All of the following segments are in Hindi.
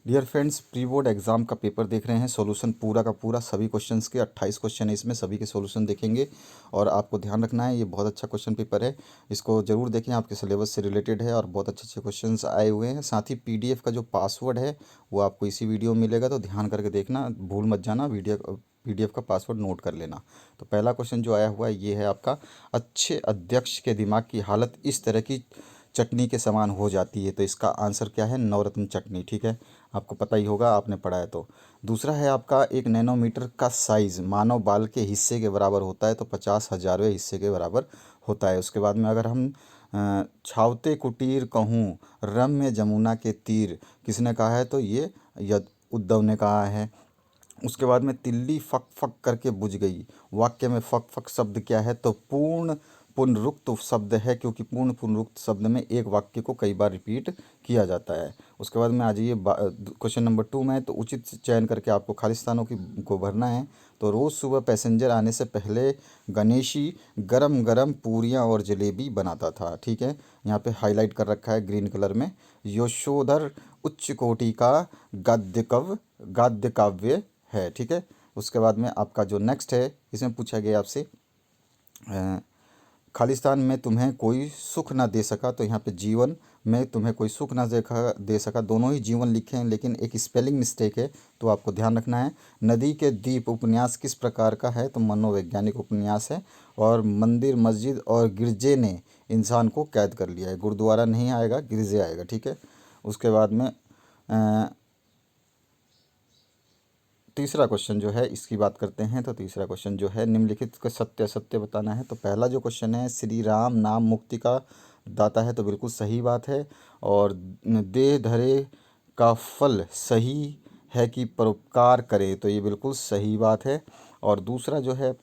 Dear friends, pre board exam का पेपर देख रहे हैं। सॉल्यूशन पूरा का पूरा सभी क्वेश्चंस के 28 क्वेश्चन है, इसमें सभी के सॉल्यूशन देखेंगे। और आपको ध्यान रखना है, ये बहुत अच्छा क्वेश्चन पेपर है, इसको जरूर देखें, आपके सिलेबस से रिलेटेड है और बहुत अच्छे अच्छे क्वेश्चंस आए हुए हैं। साथ ही पीडीएफ का जो पासवर्ड है वो आपको इसी वीडियो में मिलेगा, तो ध्यान करके देखना, भूल मत जाना, पीडीएफ का पासवर्ड नोट कर लेना। तो पहला क्वेश्चन जो आया हुआ है ये है आपका, अच्छे अध्यक्ष के दिमाग की हालत इस तरह की चटनी के समान हो जाती है। तो इसका आंसर क्या है? नवरत्न चटनी। ठीक है, आपको पता ही होगा, आपने पढ़ा है तो। दूसरा है आपका, 1 नैनोमीटर का साइज मानव बाल के हिस्से के बराबर होता है, तो 50,000वें हिस्से के बराबर होता है। उसके बाद में अगर हम छावते कुटीर कहूँ रम्य जमुना के तीर, किसने कहा है? तो ये यद उद्धव ने कहा है। उसके बाद में तिल्ली फक फक करके बुझ गई, वाक्य में फक फक शब्द क्या है? तो पूर्ण पुनरुक्त शब्द है, क्योंकि पूर्ण पुनरुक्त शब्द में एक वाक्य को कई बार रिपीट किया जाता है। उसके बाद में आ जाइए क्वेश्चन नंबर 2 में, तो उचित चयन करके आपको खाली स्थानों की को भरना है। तो रोज़ सुबह पैसेंजर आने से पहले गणेशी गरम गरम पूरियाँ और जलेबी बनाता था। ठीक है, यहाँ पे हाईलाइट कर रखा है ग्रीन कलर में। यशोधर उच्च कोटि का गाद्य काव्य है। ठीक है, उसके बाद में आपका जो नेक्स्ट है, इसमें पूछा गया आपसे, खालिस्तान में तुम्हें कोई सुख ना दे सका, तो यहाँ पे जीवन में तुम्हें कोई सुख ना दे सका, दोनों ही जीवन लिखे हैं, लेकिन एक स्पेलिंग मिस्टेक है, तो आपको ध्यान रखना है। नदी के द्वीप उपन्यास किस प्रकार का है? तो मनोवैज्ञानिक उपन्यास है। और मंदिर मस्जिद और गिरजे ने इंसान को कैद कर लिया है, गुरुद्वारा नहीं आएगा, गिरजे आएगा। ठीक है, उसके बाद में तीसरा क्वेश्चन जो है इसकी बात करते हैं। तो तीसरा क्वेश्चन जो है, निम्नलिखित का सत्य असत्य बताना है। तो पहला जो क्वेश्चन है, श्री राम नाम मुक्ति का दाता है, तो बिल्कुल सही बात है। और देह धरे का फल सही है कि परोपकार करे, तो ये बिल्कुल सही बात है। और दूसरा जो है,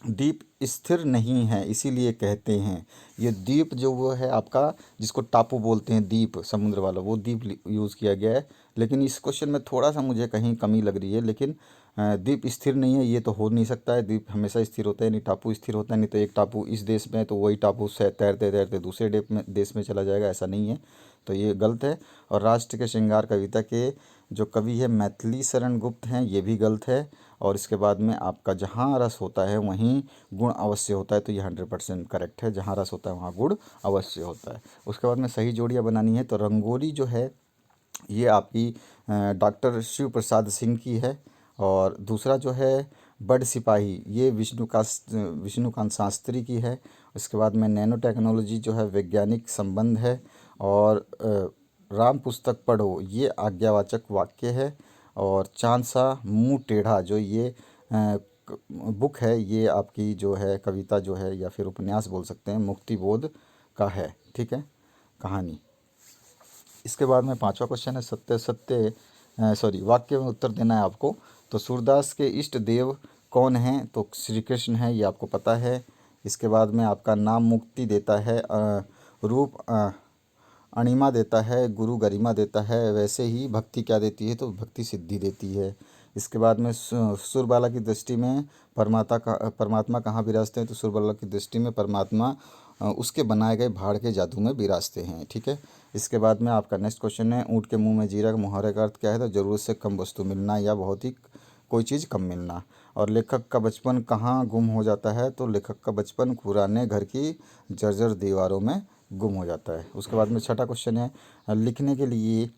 द्वीप स्थिर नहीं है इसीलिए कहते हैं, ये द्वीप जो वो है आपका, जिसको टापू बोलते हैं, द्वीप समुद्र वाला, वो द्वीप यूज़ किया गया है। लेकिन इस क्वेश्चन में थोड़ा सा मुझे कहीं कमी लग रही है, लेकिन द्वीप स्थिर नहीं है ये तो हो नहीं सकता है, द्वीप हमेशा स्थिर होता है, नहीं टापू स्थिर होता है, नहीं तो एक टापू इस देश में है तो वही टापू से तैरते तैरते दूसरे देश में चला जाएगा, ऐसा नहीं है, तो ये गलत है। और राष्ट्र के श्रृंगार कविता के जो कवि है मैथिली शरण गुप्त हैं, ये भी गलत है। और इसके बाद में आपका, जहाँ रस होता है वहीं गुण अवश्य होता है, तो ये 100% करेक्ट है, जहाँ रस होता है वहाँ गुण अवश्य होता है। उसके बाद में सही जोड़ियाँ बनानी है, तो रंगोली जो है ये आपकी डॉक्टर शिव प्रसाद सिंह की है। और दूसरा जो है, बड सिपाही, ये विष्णुकांत शास्त्री की है। उसके बाद में नैनो टेक्नोलॉजी जो है वैज्ञानिक संबंध है। और राम पुस्तक पढ़ो, ये आज्ञावाचक वाक्य है। और चांद सा मुंह टेढ़ा, जो ये बुक है, ये आपकी जो है कविता जो है, या फिर उपन्यास बोल सकते हैं, मुक्तिबोध का है। ठीक है, कहानी। इसके बाद में पांचवा क्वेश्चन है, सत्य सत्य सॉरी वाक्य में उत्तर देना है आपको। तो सूरदास के इष्ट देव कौन हैं? तो श्री कृष्ण है, ये आपको पता है। इसके बाद में आपका, नाम मुक्ति देता है, रूप अणिमा देता है, गुरु गरिमा देता है, वैसे ही भक्ति क्या देती है? तो भक्ति सिद्धि देती है। इसके बाद में सुरबाला की दृष्टि में परमात्मा कहाँ विराजते हैं? तो सुरबाला की दृष्टि में परमात्मा उसके बनाए गए भाड़ के जादू में विराजते हैं। ठीक है, इसके बाद में आपका नेक्स्ट क्वेश्चन है, ऊँट के मुंह में जीरा, मुहावरे का अर्थ क्या है? तो ज़रूरत से कम वस्तु मिलना, या बहुत ही कोई चीज़ कम मिलना। और लेखक का बचपन कहाँ गुम हो जाता है? तो लेखक का बचपन पुराने घर की जर्जर दीवारों में गुम हो जाता है। उसके बाद में छठा क्वेश्चन है, लिखने के लिए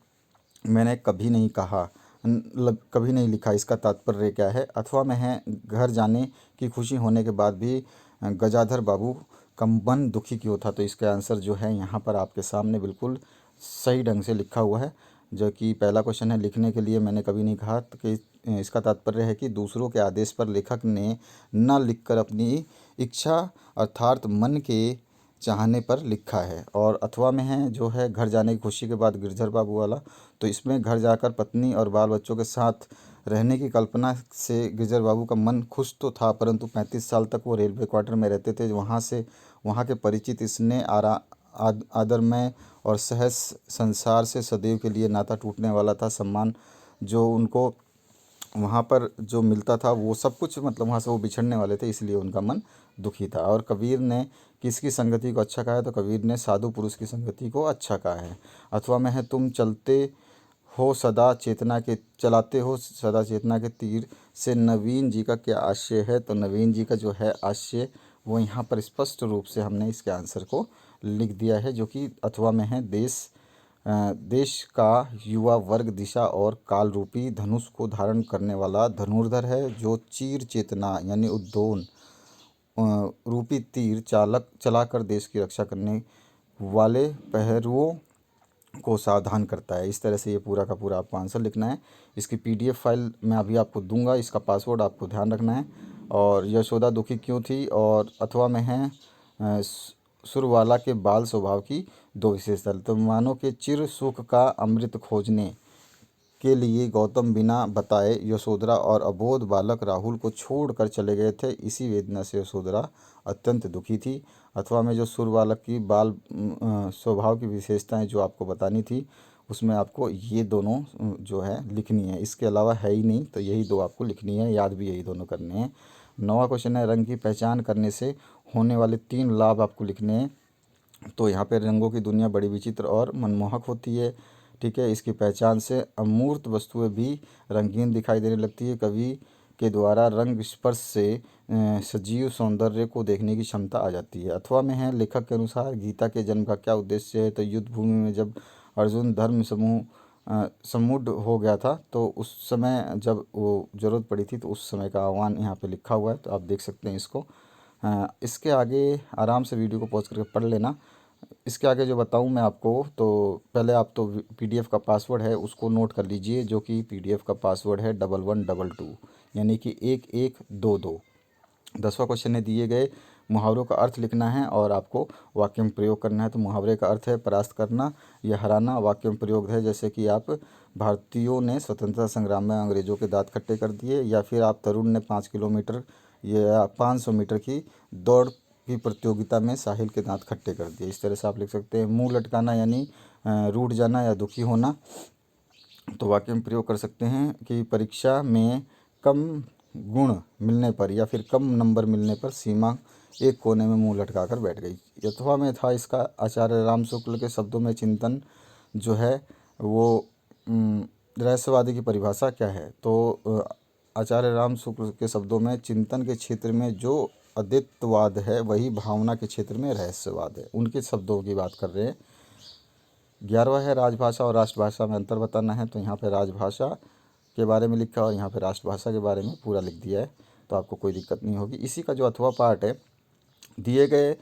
मैंने कभी नहीं कहा, कभी नहीं लिखा, इसका तात्पर्य क्या है? अथवा में है, घर जाने की खुशी होने के बाद भी गजाधर बाबू का मन दुखी क्यों था? तो इसका आंसर जो है यहाँ पर आपके सामने बिल्कुल सही ढंग से लिखा हुआ है, जो कि पहला क्वेश्चन है, लिखने के लिए मैंने कभी नहीं कहा, तो कि इसका तात्पर्य है कि दूसरों के आदेश पर लेखक ने न लिखकर अपनी इच्छा अर्थात मन के चाहने पर लिखा है। और अथवा में है जो है, घर जाने की खुशी के बाद, गिरधर बाबू वाला, तो इसमें घर जाकर पत्नी और बाल बच्चों के साथ रहने की कल्पना से गिरधर बाबू का मन खुश तो था, परंतु 35 साल तक वो रेलवे क्वार्टर में रहते थे, वहाँ के परिचित इसने आदरमय और सहज संसार से सदैव के लिए नाता टूटने वाला था। सम्मान जो उनको वहाँ पर जो मिलता था वो सब कुछ, मतलब वहाँ से वो बिछड़ने वाले थे, इसलिए उनका मन दुखी था। और कबीर ने किसकी संगति को अच्छा कहा है? तो कबीर ने साधु पुरुष की संगति को अच्छा कहा है। अथवा में है, तुम चलते हो सदा चेतना के चलाते हो सदा चेतना के तीर से नवीन जी का क्या आशय है। तो नवीन जी का जो है आशय वो यहाँ पर स्पष्ट रूप से हमने इसके आंसर को लिख दिया है, जो कि अथवा में है। देश का युवा वर्ग दिशा और काल रूपी धनुष को धारण करने वाला धनुर्धर है, जो चीर चेतना यानी उद्दोन रूपी तीर चलाकर देश की रक्षा करने वाले पहरुओं को सावधान करता है। इस तरह से ये पूरा का पूरा आपको आंसर लिखना है। इसकी PDF फाइल मैं अभी आपको दूंगा, इसका पासवर्ड आपको ध्यान रखना है। और यशोदा दुखी क्यों थी, और अथवा में है सुरवाला के बाल स्वभाव की दो विशेषता। तो मानो के चिर सुख का अमृत खोजने के लिए गौतम बिना बताए यशोधरा और अबोध बालक राहुल को छोड़कर चले गए थे। इसी वेदना से यशोधरा अत्यंत दुखी थी। अथवा में जो सुर बालक की बाल स्वभाव की विशेषताएं जो आपको बतानी थी, उसमें आपको ये दोनों जो है लिखनी है। इसके अलावा है ही नहीं, तो यही दो आपको लिखनी है, याद भी यही दोनों करने हैं। 9वां क्वेश्चन है, रंग की पहचान करने से होने वाले 3 लाभ आपको लिखने हैं। तो यहाँ पे रंगों की दुनिया बड़ी विचित्र और मनमोहक होती है। ठीक है, इसकी पहचान से अमूर्त वस्तुएं भी रंगीन दिखाई देने लगती है। कवि के द्वारा रंग स्पर्श से सजीव सौंदर्य को देखने की क्षमता आ जाती है। अथवा में है, लेखक के अनुसार गीता के जन्म का क्या उद्देश्य है। तो युद्ध भूमि में जब अर्जुन धर्म सम्मुढ़ हो गया था, तो उस समय जब वो जरूरत पड़ी थी, तो उस समय का आह्वान यहाँ पे लिखा हुआ है, तो आप देख सकते हैं इसको। इसके आगे आराम से वीडियो को पॉज करके पढ़ लेना। इसके आगे जो बताऊं मैं आपको, तो पहले आप तो PDF का पासवर्ड है उसको नोट कर लीजिए, जो कि PDF का पासवर्ड है 1122, यानी कि 1122। 10वां क्वेश्चन है, दिए गए मुहावरों का अर्थ लिखना है और आपको वाक्य में प्रयोग करना है। तो मुहावरे का अर्थ है परास्त करना या हराना। वाक्य में प्रयोग है जैसे कि आप, भारतीयों ने स्वतंत्रता संग्राम में अंग्रेजों के दांत खट्टे कर दिए, या फिर आप, तरुण ने 5 किलोमीटर या 500 मीटर की दौड़ की प्रतियोगिता में साहिल के दांत खट्टे कर दिए। इस तरह से आप लिख सकते हैं। मुंह लटकाना यानी रूठ जाना या दुखी होना। तो वाक्य में प्रयोग कर सकते हैं कि परीक्षा में कम गुण मिलने पर या फिर कम नंबर मिलने पर सीमा एक कोने में मुंह लटका कर बैठ गई। अथवा में था इसका, आचार्य राम शुक्ल के शब्दों में चिंतन जो है वो रहस्यवादी की परिभाषा क्या है। तो आचार्य राम शुक्ल के शब्दों में चिंतन के क्षेत्र में जो अद्वैतवाद है, वही भावना के क्षेत्र में रहस्यवाद है। उनके शब्दों की बात कर रहे हैं। 11वां है, राजभाषा और राष्ट्रभाषा में अंतर बताना है। तो यहाँ पे राजभाषा के बारे में लिखा और यहाँ पे राष्ट्रभाषा के बारे में पूरा लिख दिया है, तो आपको कोई दिक्कत नहीं होगी। इसी का जो अथवा पार्ट है, दिए गए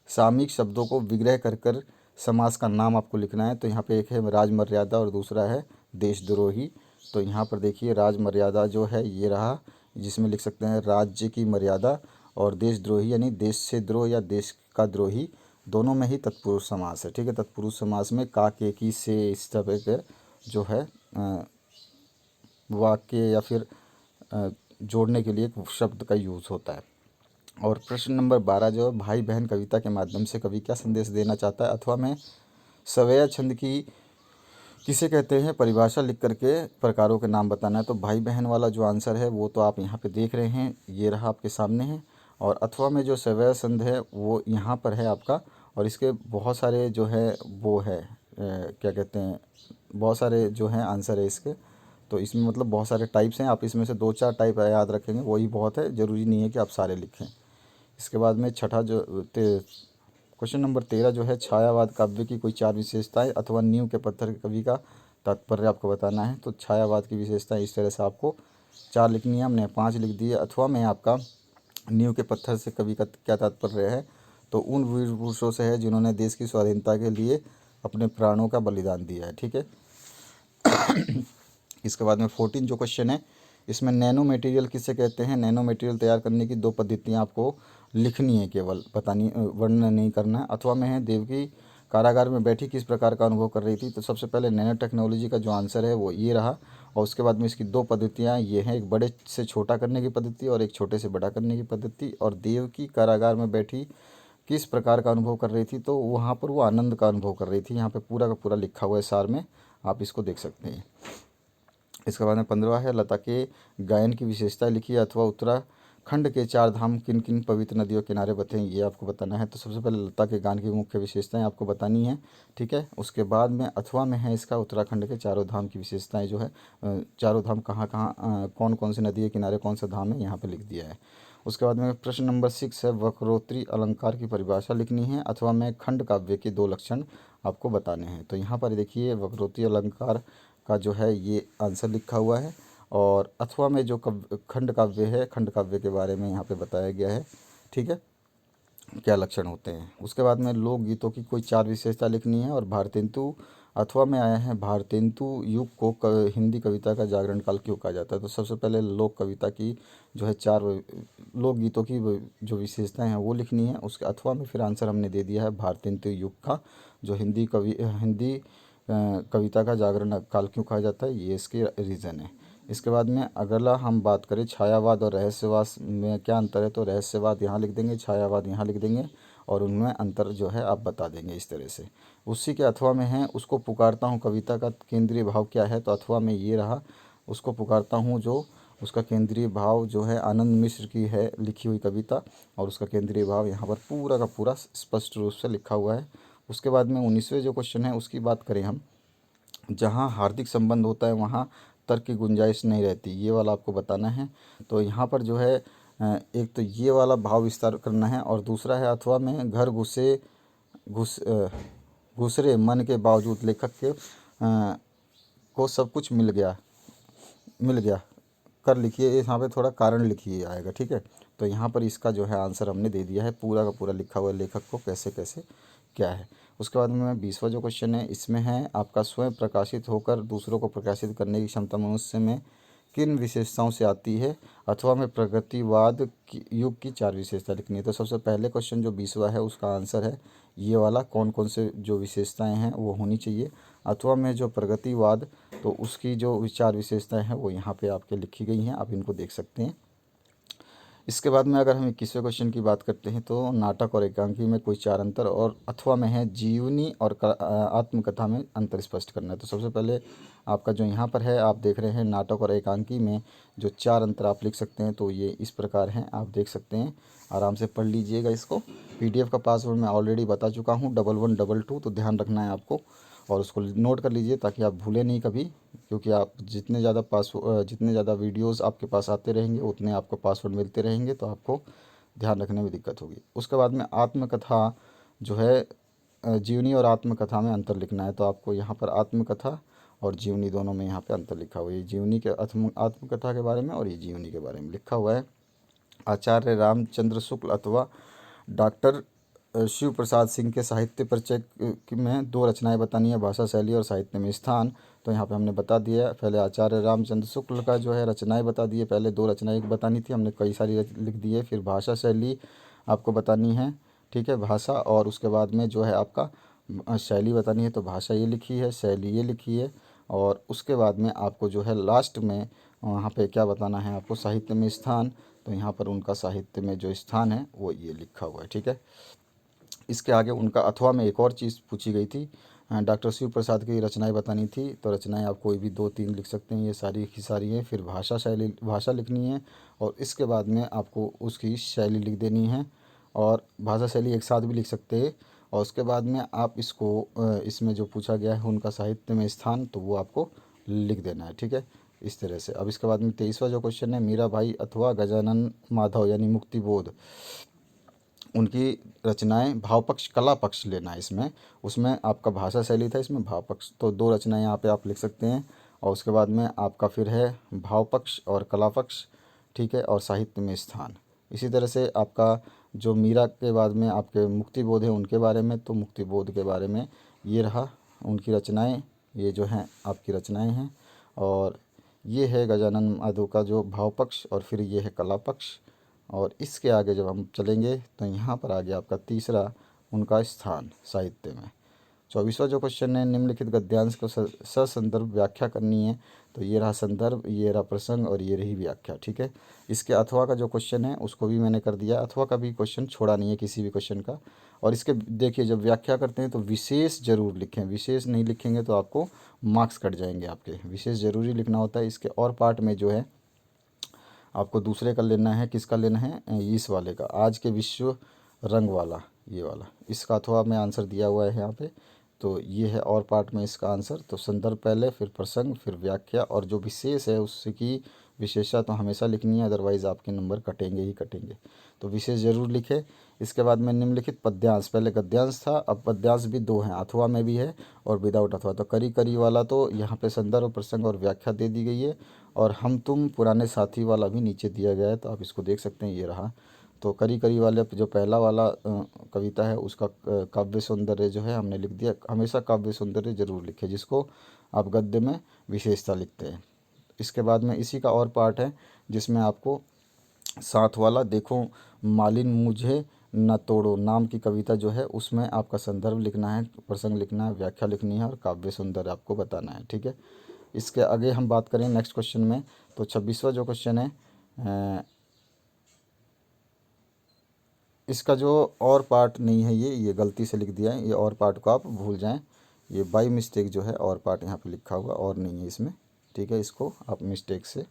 सामयिक शब्दों को विग्रह कर कर समास का नाम आपको लिखना है। तो यहाँ पे एक है राजमर्यादा और दूसरा है देशद्रोही। तो यहाँ पर देखिए, राजमर्यादा जो है ये रहा, जिसमें लिख सकते हैं राज्य की मर्यादा, और देशद्रोही यानी देश से द्रोह या देश का द्रोही, दोनों में ही तत्पुरुष समास है। ठीक है, तत्पुरुष समास में का, के, की, से इस तरह के जो है वाक्य या फिर जोड़ने के लिए एक शब्द का यूज़ होता है। और प्रश्न नंबर 12 जो है, भाई बहन कविता के माध्यम से कवि क्या संदेश देना चाहता है। अथवा में सवैया छंद की किसे कहते हैं, परिभाषा लिख करके प्रकारों के नाम बताना है। तो भाई बहन वाला जो आंसर है वो तो आप यहाँ पे देख रहे हैं, ये रहा आपके सामने है। और अथवा में जो सवैया छंद है वो यहाँ पर है आपका, और इसके बहुत सारे जो है वो है क्या कहते हैं, बहुत सारे जो हैं आंसर है इसके। तो इसमें मतलब बहुत सारे टाइप्स हैं, आप इसमें से 2-4 टाइप याद रखेंगे वही बहुत है, ज़रूरी नहीं है कि आप सारे लिखें। इसके बाद में छठा जो क्वेश्चन नंबर 13 जो है, छायावाद काव्य की कोई 4 विशेषताएं। अथवा नींव के पत्थर के कवि का तात्पर्य आपको बताना है। तो छायावाद की विशेषताएं इस तरह से आपको 4 लिखनी है, हमने 5 लिख दिए। अथवा में आपका नींव के पत्थर से कवि का क्या तात्पर्य है, तो उन वीर पुरुषों से है जिन्होंने देश की स्वाधीनता के लिए अपने प्राणों का बलिदान दिया है। ठीक है। इसके बाद में 14 जो क्वेश्चन है, इसमें नैनो मटेरियल किसे कहते हैं। नैनो मटेरियल तैयार करने की 2 पद्धतियाँ आपको लिखनी है, केवल बतानी, वर्णन नहीं करना है। अथवा में है, देवकी कारागार में बैठी किस प्रकार का अनुभव कर रही थी। तो सबसे पहले नैनो टेक्नोलॉजी का जो आंसर है वो ये रहा, और उसके बाद में इसकी 2 पद्धतियाँ ये हैं, एक बड़े से छोटा करने की पद्धति और एक छोटे से बड़ा करने की पद्धति। और देवकी कारागार में बैठी किस प्रकार का अनुभव कर रही थी, तो वहाँ पर वो आनंद का अनुभव कर रही थी। यहाँ पे पूरा का पूरा लिखा हुआ है सार में, आप इसको देख सकते हैं। इसके बाद में 15वां है, लता के गायन की विशेषता लिखिए। अथवा खंड के चार धाम किन किन पवित्र नदियों के किनारे बसे हैं, ये आपको बताना है। तो सबसे पहले लता के गान की मुख्य विशेषताएं आपको बतानी है, ठीक है। उसके बाद में अथवा में है इसका उत्तराखंड के चारों धाम की विशेषताएं जो है, चारों धाम कहाँ कहाँ, कौन कौन सी नदी के किनारे कौन सा धाम है, यहाँ पे लिख दिया है। उसके बाद में प्रश्न नंबर 6 है, वक्रोक्ति अलंकार की परिभाषा लिखनी है। अथवा में खंड काव्य के 2 लक्षण आपको बताने हैं। तो यहाँ पर देखिए वक्रोक्ति अलंकार का जो है ये आंसर लिखा हुआ है, और अथवा में जो खंड काव्य है, खंड काव्य के बारे में यहाँ पे बताया गया है, ठीक है, क्या लक्षण होते हैं। उसके बाद में लोकगीतों की कोई 4 विशेषता लिखनी है। और भारतेंदु अथवा में आया है, भारतेंदु युग को हिंदी कविता का जागरण काल क्यों कहा जाता है। तो सबसे पहले लोक कविता की जो है 4 लोकगीतों की जो विशेषताएं हैं वो लिखनी है। उसके अथवा में फिर आंसर हमने दे दिया है भारतेंदु युग का, जो हिंदी कविता का जागरण काल क्यों कहा जाता है, ये इसके रीज़न है। इसके बाद में अगला हम बात करें छायावाद और रहस्यवाद में क्या अंतर है। तो रहस्यवाद यहाँ लिख देंगे, छायावाद यहाँ लिख देंगे, और उनमें अंतर जो है आप बता देंगे इस तरह से। उसी के अथवा में है, उसको पुकारता हूँ कविता का केंद्रीय भाव क्या है। तो अथवा में ये रहा, उसको पुकारता हूँ, जो उसका केंद्रीय भाव जो है आनंद मिश्र की है लिखी हुई कविता, और उसका केंद्रीय भाव यहाँ पर पूरा का पूरा स्पष्ट रूप से लिखा हुआ है। उसके बाद में 19वें जो क्वेश्चन है उसकी बात करें हम, जहाँ हार्दिक संबंध होता है वहाँ तर्क की गुंजाइश नहीं रहती, ये वाला आपको बताना है। तो यहाँ पर जो है एक तो ये वाला भाव विस्तार करना है, और दूसरा है अथवा में घर घुसरे मन के बावजूद लेखक के को सब कुछ मिल गया कर लिखिए, यहाँ पे थोड़ा कारण लिखिए आएगा, ठीक है। तो यहाँ पर इसका जो है आंसर हमने दे दिया है, पूरा का पूरा लिखा हुआ है लेखक को कैसे कैसे क्या है। उसके बाद में 20वां जो क्वेश्चन है इसमें है आपका स्वयं प्रकाशित होकर दूसरों को प्रकाशित करने की क्षमता मनुष्य में किन विशेषताओं से आती है। अथवा में प्रगतिवाद युग की 4 विशेषता लिखनी है। तो सबसे पहले क्वेश्चन जो 20वां है उसका आंसर है ये वाला, कौन कौन से जो विशेषताएं हैं वो होनी चाहिए। अथवा में जो प्रगतिवाद, तो उसकी जो 4 विशेषताएं हैं वो यहाँ पे आपके लिखी गई हैं, आप इनको देख सकते हैं। इसके बाद में अगर हम 21वें क्वेश्चन की बात करते हैं, तो नाटक और एकांकी में कोई 4 अंतर, और अथवा में है जीवनी और आत्मकथा में अंतर स्पष्ट करना है। तो सबसे पहले आपका जो यहाँ पर है आप देख रहे हैं नाटक और एकांकी में जो 4 अंतर आप लिख सकते हैं, तो ये इस प्रकार हैं, आप देख सकते हैं, आराम से पढ़ लीजिएगा इसको। PDF का पासवर्ड मैं ऑलरेडी बता चुका हूँ 1122, तो ध्यान रखना है आपको, और उसको नोट कर लीजिए ताकि आप भूलें नहीं कभी, क्योंकि आप जितने ज़्यादा वीडियोस आपके पास आते रहेंगे उतने आपको पासवर्ड मिलते रहेंगे, तो आपको ध्यान रखने में दिक्कत होगी। उसके बाद में आत्मकथा जो है, जीवनी और आत्मकथा में अंतर लिखना है। तो आपको यहाँ पर आत्मकथा और जीवनी दोनों में यहाँ पे अंतर लिखा हुआ है। ये जीवनी के आत्मकथा के बारे में और ये जीवनी के बारे में लिखा हुआ है। आचार्य रामचंद्र शुक्ल अथवा डॉक्टर शिव प्रसाद सिंह के साहित्य परिचय में 2 रचनाएं बतानी है, भाषा शैली और साहित्य में स्थान। तो यहाँ पे हमने बता दिया है, पहले आचार्य रामचंद्र शुक्ल का जो है रचनाएं बता दिए, पहले 2 रचनाएं एक बतानी थी, हमने कई सारी लिख दी है। फिर भाषा शैली आपको बतानी है, ठीक है, भाषा, और उसके बाद में जो है आपका शैली बतानी है। तो भाषा ये लिखी है, शैली ये लिखी है, और उसके बाद में आपको जो है लास्ट में वहाँ पे क्या बताना है आपको, साहित्य में स्थान। तो यहाँ पर उनका साहित्य में जो स्थान है वो ये लिखा हुआ है, ठीक है। इसके आगे उनका अथवा में एक और चीज़ पूछी गई थी, डॉक्टर शिव प्रसाद की रचनाएं बतानी थी। तो रचनाएं आप कोई भी 2-3 लिख सकते हैं, ये सारी की सारी हैं। फिर भाषा लिखनी है, और इसके बाद में आपको उसकी शैली लिख देनी है, और भाषा शैली एक साथ भी लिख सकते हैं। और उसके बाद में आप इसमें जो पूछा गया है उनका साहित्य में स्थान, तो वो आपको लिख देना है, ठीक है, इस तरह से। अब इसके बाद में 23वां जो क्वेश्चन है, मीराबाई अथवा गजानन माधव यानी मुक्तिबोध, उनकी रचनाएं भाव पक्ष कला पक्ष लेना है इसमें। उसमें आपका भाषा शैली था, इसमें भाव पक्ष, तो 2 रचनाएं यहाँ पे आप लिख सकते हैं। और उसके बाद में आपका फिर है भाव पक्ष और कला पक्ष, ठीक है, और साहित्य में स्थान। इसी तरह से आपका जो मीरा के बाद में आपके मुक्तिबोध है उनके बारे में, तो मुक्तिबोध के बारे में ये रहा उनकी रचनाएँ, ये जो हैं आपकी रचनाएँ हैं। और ये है गजानन माधव का जो भाव पक्ष, और फिर ये है कला पक्ष। और इसके आगे जब हम चलेंगे तो यहाँ पर आ गया आपका तीसरा उनका स्थान साहित्य में। 24वां जो क्वेश्चन है, निम्नलिखित गद्यांश को ससंदर्भ व्याख्या करनी है। तो ये रहा संदर्भ, ये रहा प्रसंग, और ये रही व्याख्या, ठीक है। इसके अथवा का जो क्वेश्चन है उसको भी मैंने कर दिया, अथवा का भी क्वेश्चन छोड़ा नहीं है किसी भी क्वेश्चन का। और इसके देखिए जब व्याख्या करते हैं तो विशेष जरूर लिखें, विशेष नहीं लिखेंगे तो आपको मार्क्स कट जाएंगे आपके, विशेष ज़रूरी लिखना होता है। इसके और पार्ट में जो है आपको दूसरे का लेना है, किसका लेना है, इस वाले का, आज के विश्व रंग वाला, ये वाला, इसका अथवा में आंसर दिया हुआ है यहाँ पे। तो ये है और पार्ट में इसका आंसर। तो संदर्भ पहले, फिर प्रसंग, फिर व्याख्या, और जो विशेष है उसकी विशेषता तो हमेशा लिखनी है, अदरवाइज़ आपके नंबर कटेंगे ही कटेंगे। तो विशेष जरूर लिखे। इसके बाद में निम्नलिखित पद्यांश, पहले गद्यांश था, अब पद्यांश भी दो हैं, अथवा में भी है और विदाउट अथवा। तो करी करी वाला तो यहाँ पे संदर्भ, प्रसंग और व्याख्या दे दी गई है, और हम तुम पुराने साथी वाला भी नीचे दिया गया है, तो आप इसको देख सकते हैं, ये रहा। तो करी करी वाले जो पहला वाला कविता है उसका काव्य सौंदर्य जो है हमने लिख दिया। हमेशा काव्य सौंदर्य जरूर लिखे जिसको आप गद्य में विशेषता लिखते हैं। इसके बाद में इसी का और पार्ट है जिसमें आपको साथ वाला, देखो मालिन मुझे न तोड़ो नाम की कविता जो है उसमें आपका संदर्भ लिखना है, प्रसंग लिखना है, व्याख्या लिखनी है और काव्य सौंदर्य आपको बताना है, ठीक है। इसके आगे हम बात करें नेक्स्ट क्वेश्चन में, तो 26वां जो क्वेश्चन है, इसका जो और पार्ट नहीं है, ये गलती से लिख दिया है, ये और पार्ट को आप भूल जाएं, ये बाई मिस्टेक जो है और पार्ट यहाँ पे लिखा हुआ, और नहीं है इसमें, ठीक है, इसको आप मिस्टेक से।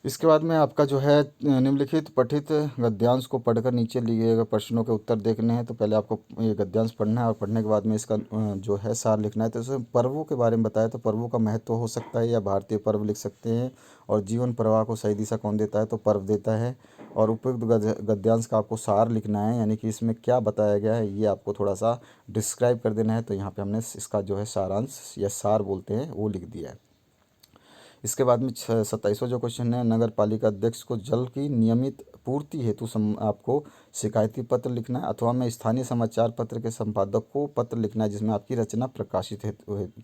इसके बाद में आपका जो है निम्नलिखित पठित गद्यांश को पढ़कर नीचे लिए गए प्रश्नों के उत्तर देखने हैं। तो पहले आपको ये गद्यांश पढ़ना है और पढ़ने के बाद में इसका जो है सार लिखना है। तो इसमें पर्वों के बारे में बताया, तो पर्वों का महत्व हो सकता है या भारतीय पर्व लिख सकते हैं, और जीवन प्रवाह को सही दिशा कौन देता है, तो पर्व देता है। और उपयुक्त गद्यांश का आपको सार लिखना है, यानी कि इसमें क्या बताया गया है ये आपको थोड़ा सा डिस्क्राइब कर देना है। तो यहाँ पे हमने इसका जो है सारांश या सार बोलते हैं वो लिख दिया है। इसके बाद में 27वां जो क्वेश्चन है, नगर पालिका अध्यक्ष को जल की नियमित पूर्ति हेतु आपको शिकायती पत्र लिखना है, अथवा में स्थानीय समाचार पत्र के संपादक को पत्र लिखना है जिसमें आपकी रचना प्रकाशित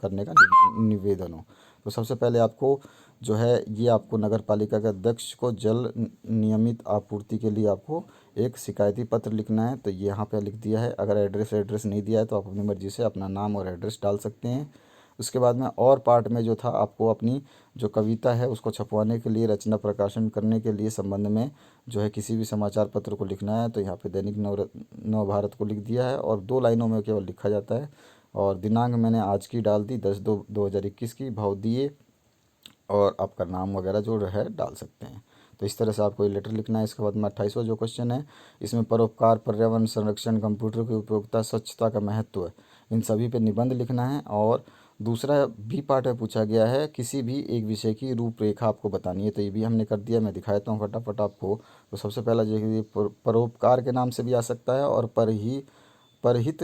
करने का निवेदन हो। तो सबसे पहले आपको जो है ये आपको नगर पालिका के अध्यक्ष को जल नियमित आपूर्ति के लिए आपको एक शिकायती पत्र लिखना है। तो ये यहाँ पे लिख दिया है। अगर एड्रेस नहीं दिया है तो आप अपनी मर्ज़ी से अपना नाम और एड्रेस डाल सकते हैं। उसके बाद में और पार्ट में जो था आपको अपनी जो कविता है उसको छपवाने के लिए, रचना प्रकाशन करने के लिए संबंध में जो है किसी भी समाचार पत्र को लिखना है। तो यहाँ पे दैनिक नवभारत को लिख दिया है, और 2 लाइनों में केवल लिखा जाता है, और दिनांक मैंने आज की डाल दी 10/2/2021 की, भाव दिए, और आपका नाम वगैरह जो है डाल सकते हैं। तो इस तरह से आपको ये लेटर लिखना है। इसके बाद में 28वां जो क्वेश्चन है, इसमें परोपकार, पर्यावरण संरक्षण, कंप्यूटर की उपयोगिता, स्वच्छता का महत्व, इन सभी पे निबंध लिखना है। और दूसरा बी पार्ट में पूछा गया है किसी भी एक विषय की रूपरेखा आपको बतानी है। तो ये भी हमने कर दिया, मैं दिखाता हूँ फटाफट आपको। तो सबसे पहला जो है परोपकार के नाम से भी आ सकता है, और परहित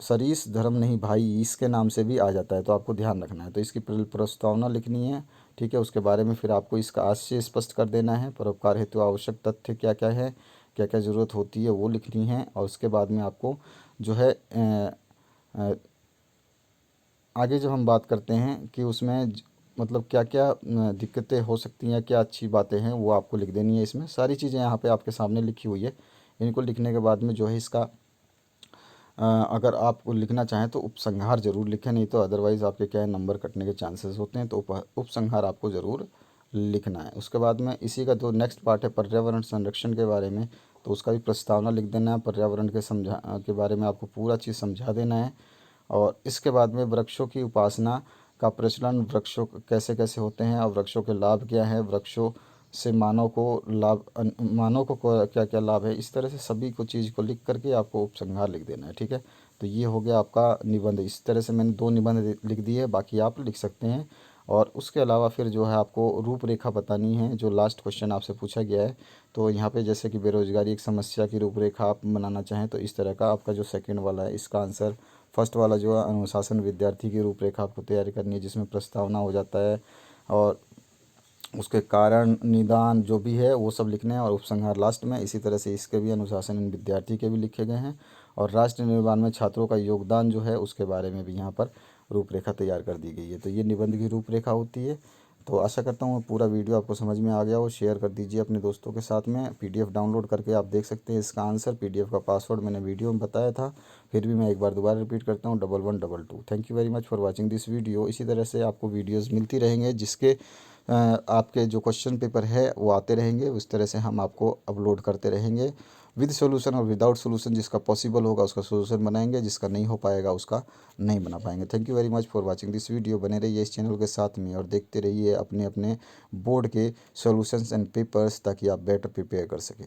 सरीस धर्म नहीं भाई इसके नाम से भी आ जाता है, तो आपको ध्यान रखना है। तो इसकी प्रस्तावना लिखनी है, ठीक है। उसके बारे में फिर आपको इसका आशय स्पष्ट कर देना है, परोपकार हेतु आवश्यक तथ्य क्या क्या है, क्या क्या ज़रूरत होती है वो लिखनी है। और उसके बाद में आपको जो है आगे जब हम बात करते हैं कि उसमें मतलब क्या क्या दिक्कतें हो सकती हैं, क्या अच्छी बातें हैं, वो आपको लिख देनी है। इसमें सारी चीज़ें यहाँ पे आपके सामने लिखी हुई है। इनको लिखने के बाद में जो है इसका अगर आप लिखना चाहें तो उपसंहार ज़रूर लिखें, नहीं तो अदरवाइज़ आपके क्या है नंबर कटने के चांसेस होते हैं। तो उपसंहार आपको ज़रूर लिखना है। उसके बाद में इसी का जो नेक्स्ट पार्ट है पर्यावरण संरक्षण के बारे में, तो उसका भी प्रस्तावना लिख देना है। पर्यावरण के बारे में आपको पूरा चीज़ समझा देना है। और इसके बाद में वृक्षों की उपासना का प्रचलन, वृक्षों कैसे कैसे होते हैं और वृक्षों के लाभ क्या हैं, वृक्षों से मानव को क्या क्या लाभ है, इस तरह से सभी को चीज़ को लिख करके आपको उपसंहार लिख देना है, ठीक है। तो ये हो गया आपका निबंध। इस तरह से मैंने 2 निबंध लिख दिए, बाकी आप लिख सकते हैं। और उसके अलावा फिर जो है आपको रूपरेखा बतानी है, जो लास्ट क्वेश्चन आपसे पूछा गया है। तो यहाँ पे जैसे कि बेरोजगारी एक समस्या की रूपरेखा आप बनाना चाहें तो इस तरह का आपका जो सेकंड वाला है इसका आंसर। फर्स्ट वाला जो है अनुशासन विद्यार्थी की रूपरेखा आपको तैयारी करनी है जिसमें प्रस्तावना हो जाता है, और उसके कारण निदान जो भी है वो सब लिखने हैं, और उपसंहार लास्ट में। इसी तरह से इसके भी अनुशासन विद्यार्थी के भी लिखे गए हैं, और राष्ट्र निर्माण में छात्रों का योगदान जो है उसके बारे में भी यहाँ पर रूपरेखा तैयार कर दी गई है। तो ये निबंध की रूपरेखा होती है। तो आशा करता हूँ पूरा वीडियो आपको समझ में आ गया हो। शेयर कर दीजिए अपने दोस्तों के साथ में। पीडीएफ डाउनलोड करके आप देख सकते हैं इसका आंसर। पीडीएफ का पासवर्ड मैंने वीडियो में बताया था, फिर भी मैं एक बार दोबारा रिपीट करता हूँ 1122। Thank you very much for watching this video. इसी तरह से आपको वीडियोज़ मिलती रहेंगे जिसके आपके जो क्वेश्चन पेपर है वो आते रहेंगे, उस तरह से हम आपको अपलोड करते रहेंगे। विद सॉल्यूशन और विदाउट सॉल्यूशन, जिसका पॉसिबल होगा उसका सॉल्यूशन बनाएंगे, जिसका नहीं हो पाएगा उसका नहीं बना पाएंगे। Thank you very much for watching this video. बने रहिए इस चैनल के साथ में और देखते रहिए अपने अपने बोर्ड के सॉल्यूशंस एंड पेपर्स, ताकि आप बेटर प्रिपेयर कर सकें।